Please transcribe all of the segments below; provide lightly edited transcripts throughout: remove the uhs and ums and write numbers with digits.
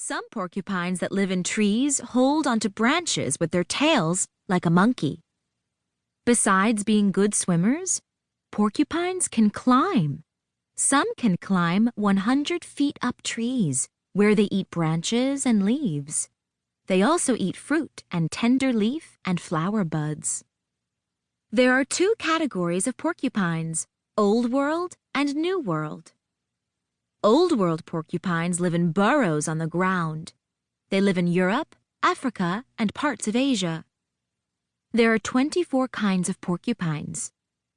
Some porcupines that live in trees hold onto branches with their tails like a monkey. Besides being good swimmers, porcupines can climb. Some can climb 100 feet up trees, where they eat branches and leaves. They also eat fruit and tender leaf and flower buds. There are two categories of porcupines, Old World and New World. Old World porcupines live in burrows on the ground. They live in Europe, Africa, and parts of Asia. There are 24 kinds of porcupines.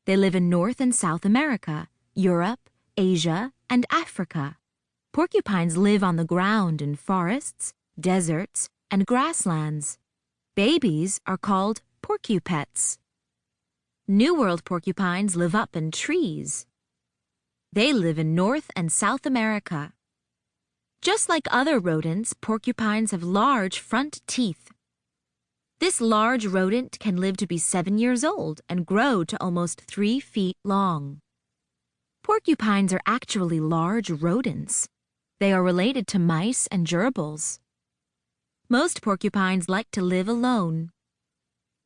They live in North and South America, Europe, Asia, and Africa. Porcupines live on the ground in forests, deserts, and grasslands. Babies are called porcupets. New World porcupines live up in trees. They live in North and South America. Just like other rodents, porcupines have large front teeth. This large rodent can live to be 7 years old and grow to almost 3 feet long. Porcupines are actually large rodents. They are related to mice and gerbils. Most porcupines like to live alone.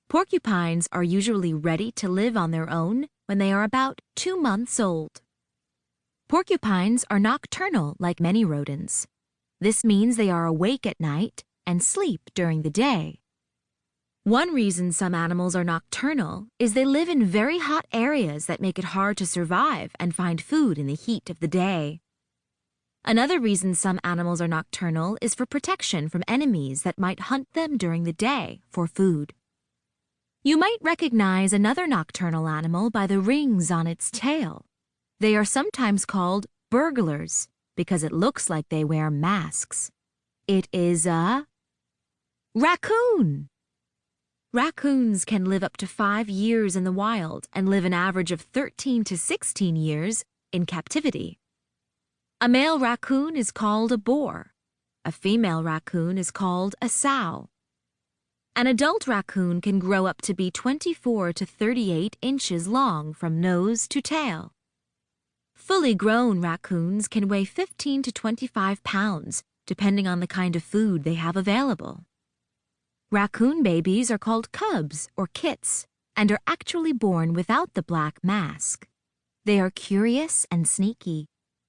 Porcupines are usually ready to live on their own when they are about 2 months old. Porcupines are nocturnal like many rodents. This means they are awake at night and sleep during the day. One reason some animals are nocturnal is they live in very hot areas that make it hard to survive and find food in the heat of the day. Another reason some animals are nocturnal is for protection from enemies that might hunt them during the day for food. You might recognize another nocturnal animal by the rings on its tail. They are sometimes called burglars because it looks like they wear masks. It is a raccoon. Raccoons can live up to 5 years in the wild and live an average of 13 to 16 years in captivity. A male raccoon is called a boar. A female raccoon is called a sow. An adult raccoon can grow up to be 24 to 38 inches long from nose to tail. Fully grown raccoons can weigh 15 to 25 pounds, depending on the kind of food they have available. Raccoon babies are called cubs or kits and are actually born without the black mask. They are curious and sneaky.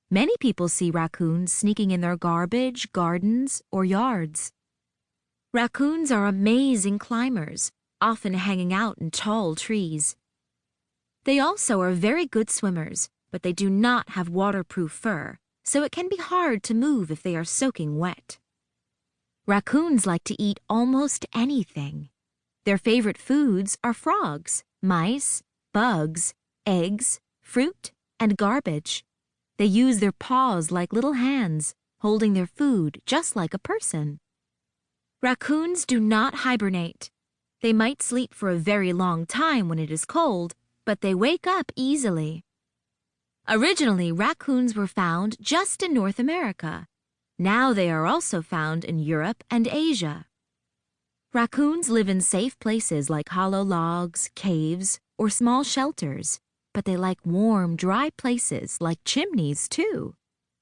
Many people see raccoons sneaking in their garbage, gardens, or yards. Raccoons are amazing climbers, often hanging out in tall trees. They also are very good swimmers, but they do not have waterproof fur, so it can be hard to move if they are soaking wet. Raccoons like to eat almost anything. Their favorite foods are frogs, mice, bugs, eggs, fruit, and garbage. They use their paws like little hands, holding their food just like a person. Raccoons do not hibernate. They might sleep for a very long time when it is cold, but they wake up easily. Originally, raccoons were found just in North America. Now they are also found in Europe and Asia. Raccoons live in safe places like hollow logs, caves, or small shelters, but they like warm, dry places like chimneys too.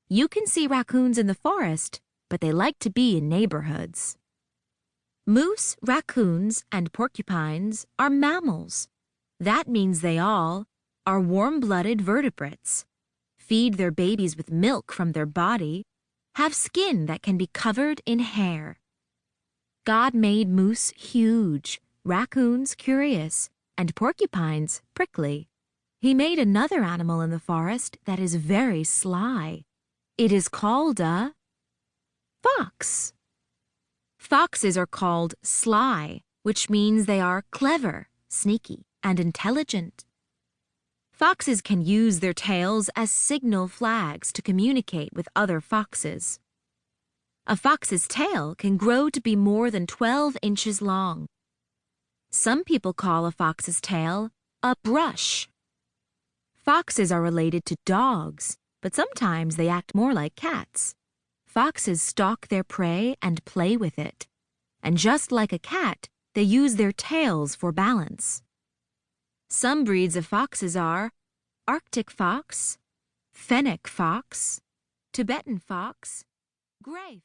You can see raccoons in the forest, but they like to be in neighborhoods. Moose, raccoons, and porcupines are mammals. That means they all are warm-blooded vertebrates, feed their babies with milk from their body, have skin that can be covered in hair. God made moose huge, raccoons curious, and porcupines prickly. He made another animal in the forest that is very sly. It is called a fox. Foxes are called sly, which means they are clever, sneaky, and intelligent. Foxes can use their tails as signal flags to communicate with other foxes. A fox's tail can grow to be more than 12 inches long. Some people call a fox's tail a brush. Foxes are related to dogs, but sometimes they act more like cats. Foxes stalk their prey and play with it. And just like a cat, they use their tails for balance. Some breeds of foxes are Arctic fox, fennec fox, Tibetan fox, gray fox.